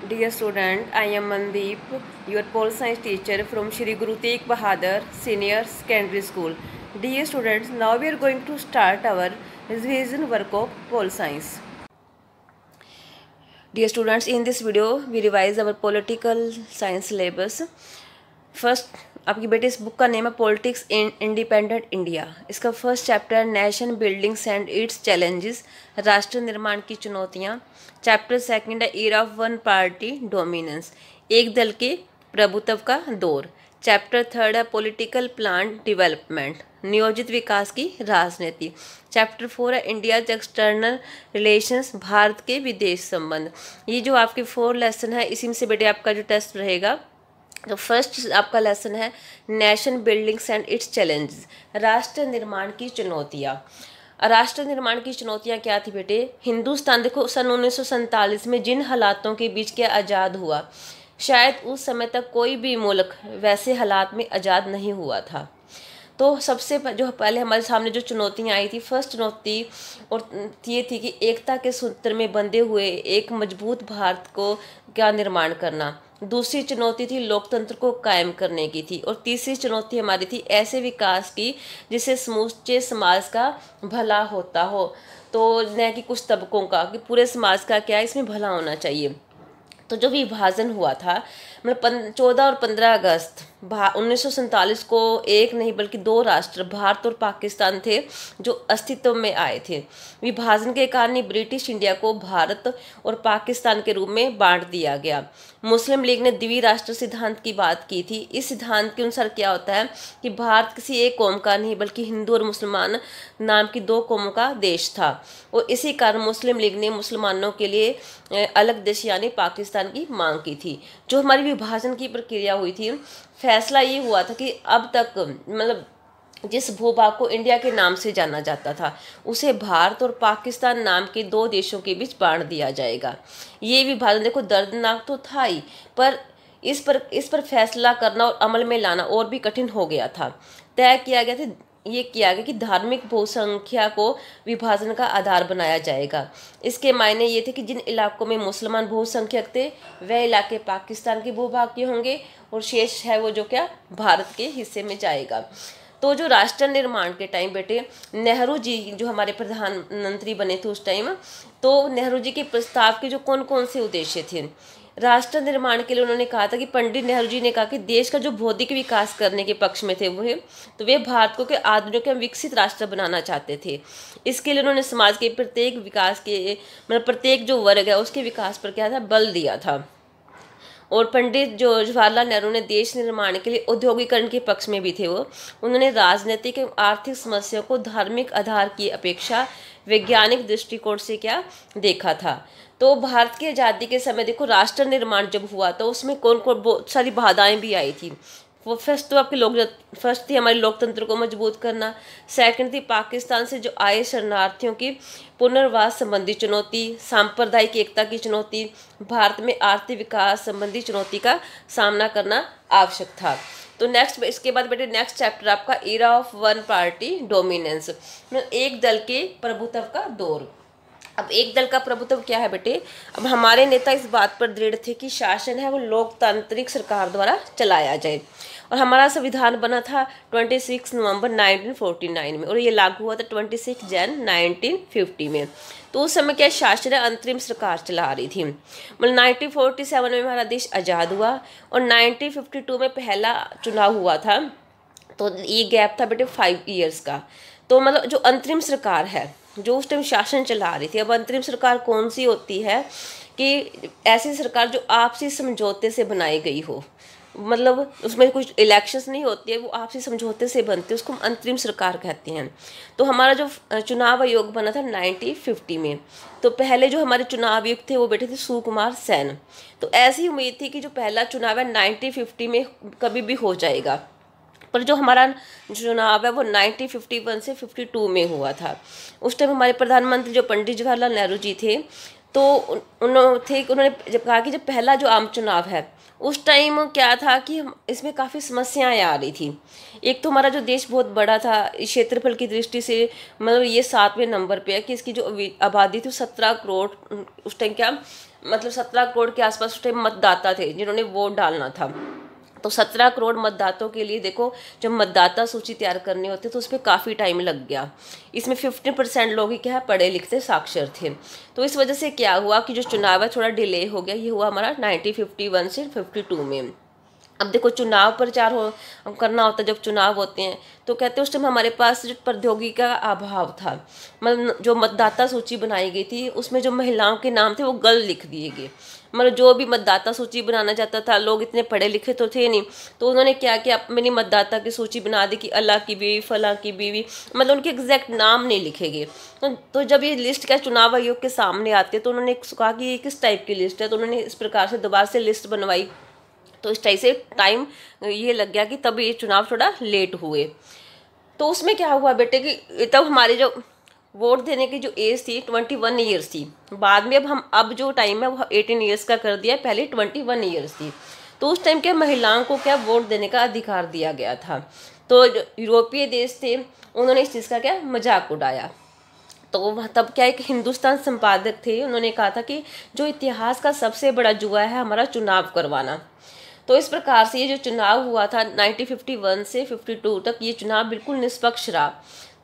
Dear student, I am Mandeep, your pole science teacher from Shri Guru Tegh Bahadur Senior Secondary School. Dear students, now we are going to start our revision work of pole science. Dear students, in this video we revise our political science syllabus. First आपकी बेटी इस book का name है politics in independent India. इसका first chapter nation buildings and it's challenges, राष्ट्र निर्माण की चुनौतियाँ। चैप्टर सेकंड है era of one party dominance, एक दल के प्रभुत्व का दौर। चैप्टर थर्ड है पॉलिटिकल प्लान डेवलपमेंट, नियोजित विकास की राजनीति। चैप्टर फोर है इंडियाज एक्सटर्नल रिलेशंस, भारत के विदेश संबंध। ये जो आपके 4 लेसन है, इसी में से बेटे आपका जो टेस्ट रहेगा। तो फर्स्ट आपका लेसन है nation buildings and it's challenges, राष्ट्र निर्माण की चुनौतियाँ। राष्ट्र निर्माण की चुनौतियाँ क्या थी बेटे? हिंदुस्तान देखो सन 1947 में जिन हालातों के बीच क्या आज़ाद हुआ, शायद उस समय तक कोई भी मुल्क वैसे हालात में आज़ाद नहीं हुआ था। तो सबसे जो पहले हमारे सामने जो चुनौतियाँ आई थी, फर्स्ट चुनौती और ये थी कि एकता के सूत्र में बंधे हुए एक मजबूत भारत को क्या निर्माण करना। दूसरी चुनौती थी लोकतंत्र को कायम करने की थी। और तीसरी चुनौती हमारी थी ऐसे विकास की जिससे समूचे समाज का भला होता हो, तो न कि कुछ तबकों का, कि पूरे समाज का क्या इसमें भला होना चाहिए। तो जो विभाजन हुआ था, मतलब 14 और 15 अगस्त 1947 को एक नहीं बल्कि 2 राष्ट्र भारत और पाकिस्तान थे जो अस्तित्व में आए थे। विभाजन के कारण ही ब्रिटिश इंडिया को भारत और पाकिस्तान के रूप में बांट दिया गया। मुस्लिम लीग ने द्विराष्ट्र सिद्धांत की बात की थी। इस सिद्धांत के अनुसार क्या होता है कि भारत किसी एक कौम का नहीं बल्कि हिंदू और मुसलमान नाम की 2 कौमों का देश था। और इसी कारण मुस्लिम लीग ने मुसलमानों के लिए अलग देश यानी पाकिस्तान की मांग की थी। जो हमारी विभाजन की प्रक्रिया हुई थी, फैसला ये हुआ था कि अब तक मतलब जिस भूभाग को इंडिया के नाम से जाना जाता था उसे भारत और पाकिस्तान नाम के 2 देशों के बीच बांट दिया जाएगा। ये विभाजन देखो दर्दनाक तो था ही, पर इस पर फैसला करना और अमल में लाना और भी कठिन हो गया था। तय किया गया था, ये किया गया कि धार्मिक बहुसंख्या को विभाजन का आधार बनाया जाएगा। इसके मायने ये थे कि जिन इलाकों में मुसलमान बहुसंख्यक थे वह इलाके पाकिस्तान के भूभाग के होंगे और शेष है वो जो क्या भारत के हिस्से में जाएगा। तो जो राष्ट्र निर्माण के टाइम बेटे नेहरू जी जो हमारे प्रधानमंत्री बने थे उस टाइम, तो नेहरू जी के प्रस्ताव के जो कौन कौन से उद्देश्य थे राष्ट्र निर्माण के लिए, उन्होंने कहा था कि पंडित नेहरू जी ने कहा कि देश का जो बौद्धिक विकास करने के पक्ष में थे वो, तो वे भारत को के आधुनिक एवं विकसित राष्ट्र बनाना चाहते थे। इसके लिए उन्होंने समाज के प्रत्येक विकास के मतलब प्रत्येक जो वर्ग है उसके विकास पर क्या था बल दिया था। और पंडित जो जवाहरलाल नेहरू ने देश निर्माण के लिए औद्योगिकरण के पक्ष में भी थे। वो उन्होंने राजनीतिक एवं आर्थिक समस्याओं को धार्मिक आधार की अपेक्षा वैज्ञानिक दृष्टिकोण से क्या देखा था। तो भारत की आज़ादी के समय देखो राष्ट्र निर्माण जब हुआ तो उसमें कौन कौन बहुत सारी बाधाएं भी आई थी। वो फर्स्ट तो आपके फर्स्ट थी हमारे लोकतंत्र को मजबूत करना। सेकंड थी पाकिस्तान से जो आए शरणार्थियों की पुनर्वास संबंधी चुनौती, सांप्रदायिक एकता की चुनौती, भारत में आर्थिक विकास संबंधी चुनौती का सामना करना आवश्यक था। तो नेक्स्ट इसके बाद बेटे नेक्स्ट चैप्टर आपका era of one party dominance, एक दल के प्रभुत्व का दौर। अब एक दल का प्रभुत्व क्या है बेटे? अब हमारे नेता इस बात पर दृढ़ थे कि शासन है वो लोकतांत्रिक सरकार द्वारा चलाया जाए। और हमारा संविधान बना था 26 नवंबर 1949 में और ये लागू हुआ था 26 जन 1950 में। तो उस समय क्या शासन अंतरिम सरकार चला रही थी। मतलब 1947 में हमारा देश आज़ाद हुआ और 1952 में पहला चुनाव हुआ था। तो ये गैप था बेटे 5 ईयर्स का। तो मतलब जो अंतरिम सरकार है जो उस टाइम शासन चला रही थी, अब अंतरिम सरकार कौन सी होती है कि ऐसी सरकार जो आपसी समझौते से बनाई गई हो, मतलब उसमें कुछ इलेक्शंस नहीं होती है, वो आपसी समझौते से बनती है, उसको हम अंतरिम सरकार कहते हैं। तो हमारा जो चुनाव आयोग बना था 1950 में, तो पहले जो हमारे चुनाव आयुक्त थे वो बैठे थे सुकुमार सेन। तो ऐसी उम्मीद थी कि जो पहला चुनाव है 1950 में कभी भी हो जाएगा, पर जो हमारा चुनाव है वो 1951 से 52 में हुआ था। उस टाइम हमारे प्रधानमंत्री जो पंडित जवाहरलाल नेहरू जी थे, तो उन्होंने जब कहा कि जब पहला जो आम चुनाव है उस टाइम क्या था कि हम इसमें काफ़ी समस्याएं आ रही थी। एक तो हमारा जो देश बहुत बड़ा था, क्षेत्रफल की दृष्टि से मतलब ये 7वें नंबर पे है कि इसकी जो आबादी थी 17 करोड़ उस टाइम क्या मतलब 17 करोड़ के आसपास उस टाइम मतदाता थे जिन्होंने वोट डालना था। तो 17 करोड़ मतदाताओं के लिए देखो, जब मतदाता सूची तैयार करनी होती है तो उस पर काफ़ी टाइम लग गया। इसमें 50% लोग ही क्या है, पढ़े लिखते साक्षर थे। तो इस वजह से क्या हुआ कि जो चुनाव है थोड़ा डिले हो गया। ये हुआ हमारा 1951 से 52 में। अब देखो, चुनाव प्रचार हो करना होता है, जब चुनाव होते हैं तो कहते हैं उस टाइम हमारे पास जो प्रौद्योगिकी का अभाव था। मतलब जो मतदाता सूची बनाई गई थी उसमें जो महिलाओं के नाम थे वो गलत लिख दिए गए। मतलब जो भी मतदाता सूची बनाना चाहता था, लोग इतने पढ़े लिखे तो थे नहीं, तो उन्होंने क्या किया, अपनी मतदाता की सूची बना दी कि अल्लाह की बीवी, फलां की बीवी, मतलब उनके एग्जैक्ट नाम नहीं लिखे गए। तो जब ये लिस्ट क्या चुनाव आयोग के सामने आती है तो उन्होंने कहा कि ये किस टाइप की लिस्ट है, तो उन्होंने इस प्रकार से दोबारा से लिस्ट बनवाई। तो इस टाइप से टाइम ये लग गया कि तब ये चुनाव थोड़ा लेट हुए। तो उसमें क्या हुआ बेटे कि तब हमारी जो वोट देने की जो एज थी 21 ईयर्स थी। बाद में अब जो टाइम है वो 18 ईयर्स का कर दिया है, पहले 21 ईयर्स थी। तो उस टाइम क्या महिलाओं को क्या वोट देने का अधिकार दिया गया था। तो जो यूरोपीय देश थे उन्होंने इस चीज़ का क्या मजाक उड़ाया। तो तब क्या एक हिंदुस्तान संपादक थे, उन्होंने कहा था कि जो इतिहास का सबसे बड़ा जुआ है हमारा चुनाव करवाना। तो इस प्रकार से ये जो चुनाव हुआ था 1951 से 52 तक, ये चुनाव बिल्कुल निष्पक्ष रहा।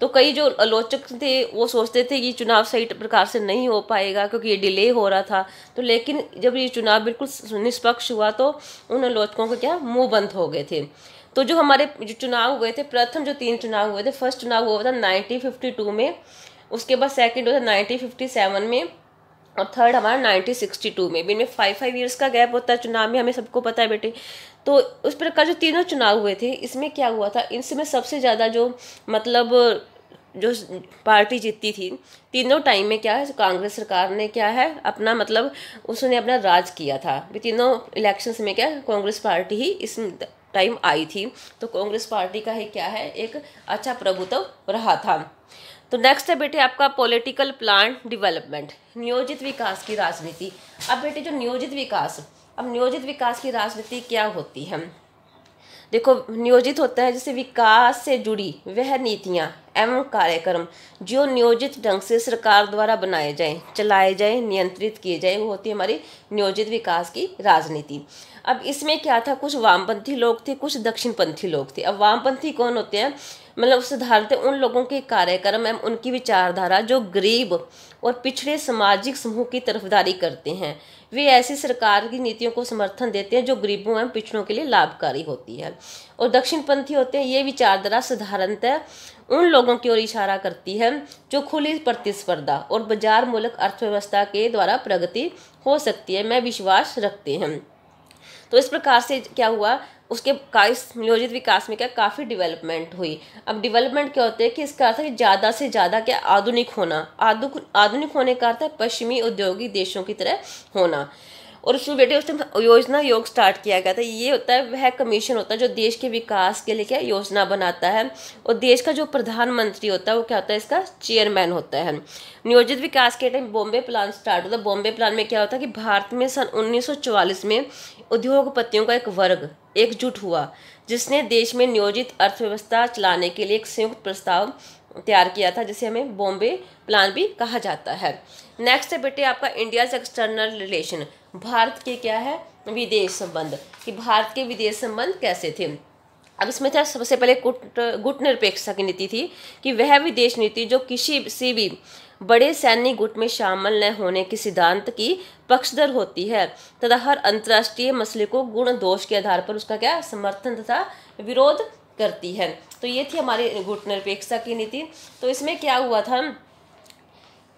तो कई जो आलोचक थे वो सोचते थे कि चुनाव सही प्रकार से नहीं हो पाएगा क्योंकि ये डिले हो रहा था। तो लेकिन जब ये चुनाव बिल्कुल निष्पक्ष हुआ तो उन आलोचकों के क्या मुंह बंद हो गए थे। तो जो हमारे जो चुनाव हुए थे, प्रथम जो 3 चुनाव हुए थे, फर्स्ट चुनाव हुआ था 1952 में, उसके बाद सेकंड हुआ था 1957 में, और थर्ड हमारा 1962 में। इनमें 5 ईयर्स का गैप होता है चुनाव में, हमें सबको पता है बेटे। तो उस प्रकार जो तीनों चुनाव हुए थे इसमें क्या हुआ था, इनमें सबसे ज़्यादा जो मतलब जो पार्टी जीतती थी तीनों टाइम में क्या है, कांग्रेस सरकार ने क्या है अपना मतलब उसने अपना राज किया था। तीनों इलेक्शंस में क्या कांग्रेस पार्टी ही इस टाइम आई थी। तो कांग्रेस पार्टी का ही क्या है एक अच्छा प्रभुत्व रहा था। तो नेक्स्ट है बेटे आपका पॉलिटिकल प्लान डेवलपमेंट, नियोजित विकास की राजनीति। अब बेटे जो नियोजित विकास की राजनीति क्या होती है, देखो नियोजित होता है जैसे विकास से जुड़ी वह नीतियाँ एवं कार्यक्रम जो नियोजित ढंग से सरकार द्वारा बनाए जाएं, चलाए जाएं, नियंत्रित किए जाएं, वो होती है हमारी नियोजित विकास की राजनीति। अब इसमें क्या था, कुछ वामपंथी लोग थे, कुछ दक्षिणपंथी लोग थे। अब वामपंथी कौन होते हैं, मतलब सुधारते उन लोगों के कार्यक्रम एवं उनकी विचारधारा जो गरीब और पिछड़े सामाजिक समूह की तरफदारी करते हैं। वे ऐसी सरकार की नीतियों को समर्थन देते हैं जो गरीबों एवं पिछड़ों के लिए लाभकारी होती है। और दक्षिणपंथी होते हैं, ये विचारधारा साधारणतः उन लोगों की ओर इशारा करती है जो खुली प्रतिस्पर्धा और बाजार मूलक अर्थव्यवस्था के द्वारा प्रगति हो सकती है में विश्वास रखते हैं। तो इस प्रकार से क्या हुआ, उसके नियोजित विकास में क्या काफ़ी डेवलपमेंट हुई। अब डेवलपमेंट क्या होते हैं कि इसका अर्थ है कि ज़्यादा से ज़्यादा क्या आधुनिक होना, आधुनिक होने का अर्थ है पश्चिमी औद्योगिक देशों की तरह होना। और उसमें बेटे उस टाइम योजना योग स्टार्ट किया गया था। ये होता है वह कमीशन होता है जो देश के विकास के लिए क्या योजना बनाता है, और देश का जो प्रधानमंत्री होता है वो क्या होता है, इसका चेयरमैन होता है। नियोजित विकास के टाइम बॉम्बे प्लान स्टार्ट होता है। बॉम्बे प्लान में क्या होता है कि भारत में सन 1944 में उद्योगपतियों का एक वर्ग एकजुट हुआ जिसने देश में नियोजित अर्थव्यवस्था चलाने के लिए एक संयुक्त प्रस्ताव तैयार किया था, जिसे हमें बॉम्बे प्लान भी कहा जाता है। नेक्स्ट है बेटे आपका इंडिया से एक्सटर्नल रिलेशन, भारत के क्या है विदेश संबंध, कि भारत के विदेश संबंध कैसे थे। अब इसमें था सबसे पहले गुट निरपेक्षता की नीति थी कि वह विदेश नीति जो किसी भी बड़े सैन्य गुट में शामिल न होने के सिद्धांत की पक्षधर होती है तथा हर अंतर्राष्ट्रीय मसले को गुण दोष के आधार पर उसका क्या समर्थन तथा विरोध करती है। तो ये थी हमारी गुट निरपेक्षता की नीति। तो इसमें क्या हुआ था,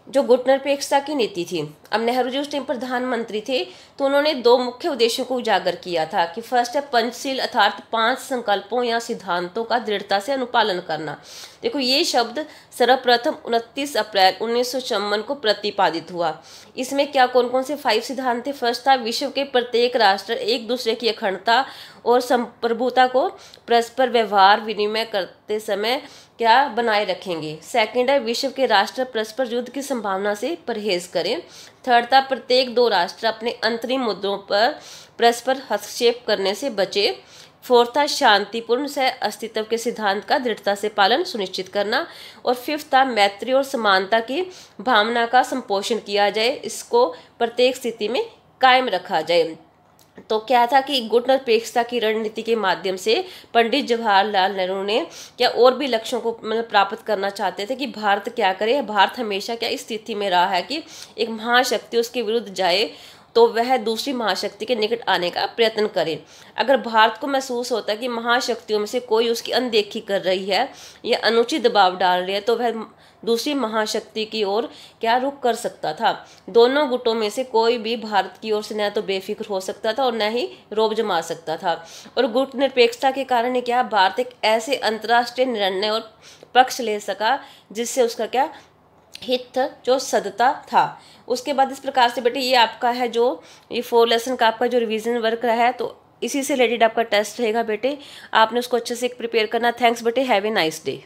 जो गुट निरपेक्षता की नीति थी, अब नेहरू जी उस टाइम प्रधानमंत्री थे तो उन्होंने 2 मुख्य उद्देश्यों को उजागर किया था कि फर्स्ट है पंचशील अर्थात 5 संकल्पों या सिद्धांतों का दृढ़ता से अनुपालन करना। देखो ये शब्द सर्वप्रथम 29 अप्रैल 1956 को प्रतिपादित हुआ। इसमें क्या कौन कौन से 5 सिद्धांत थे। फर्स्ट था विश्व के प्रत्येक राष्ट्र एक दूसरे की अखंडता और संप्रभुता को परस्पर व्यवहार विनिमय करते समय क्या बनाए रखेंगे। सेकंड है विश्व के राष्ट्र परस्पर युद्ध की संभावना से परहेज करें। थर्ड था प्रत्येक 2 राष्ट्र अपने अंतरिम मुद्दों पर परस्पर हस्तक्षेप करने से बचे। फोर्थ था शांतिपूर्ण सह अस्तित्व के सिद्धांत का दृढ़ता से पालन सुनिश्चित करना। और फिफ्थ था मैत्री और समानता की भावना का संपोषण किया जाए, इसको प्रत्येक स्थिति में कायम रखा जाए। तो क्या था कि गुट निरपेक्षता की रणनीति के माध्यम से पंडित जवाहरलाल नेहरू ने क्या और भी लक्ष्यों को प्राप्त करना चाहते थे कि भारत क्या करे। भारत हमेशा क्या इस स्थिति में रहा है कि एक महाशक्ति उसके विरुद्ध जाए तो वह दूसरी महाशक्ति के निकट आने का प्रयत्न करे। अगर भारत को महसूस होता है कि महाशक्तियों में से कोई उसकी अनदेखी कर रही है या अनुचित दबाव डाल रही है, तो वह दूसरी महाशक्ति की ओर क्या रुख कर सकता था। दोनों गुटों में से कोई भी भारत की ओर से न तो बेफिक्र हो सकता था और न ही रौब जमा सकता था। और गुट निरपेक्षता के कारण क्या भारत एक ऐसे अंतर्राष्ट्रीय निर्णय और पक्ष ले सका जिससे उसका क्या हित जो सदता था। उसके बाद इस प्रकार से बेटे ये आपका है जो ये 4 लेसन का आपका जो रिवीजन वर्क रहा है, तो इसी से रिलेटेड आपका टेस्ट रहेगा बेटे, आपने उसको अच्छे से प्रिपेयर करना। थैंक्स बेटे, हैव ए नाइस डे।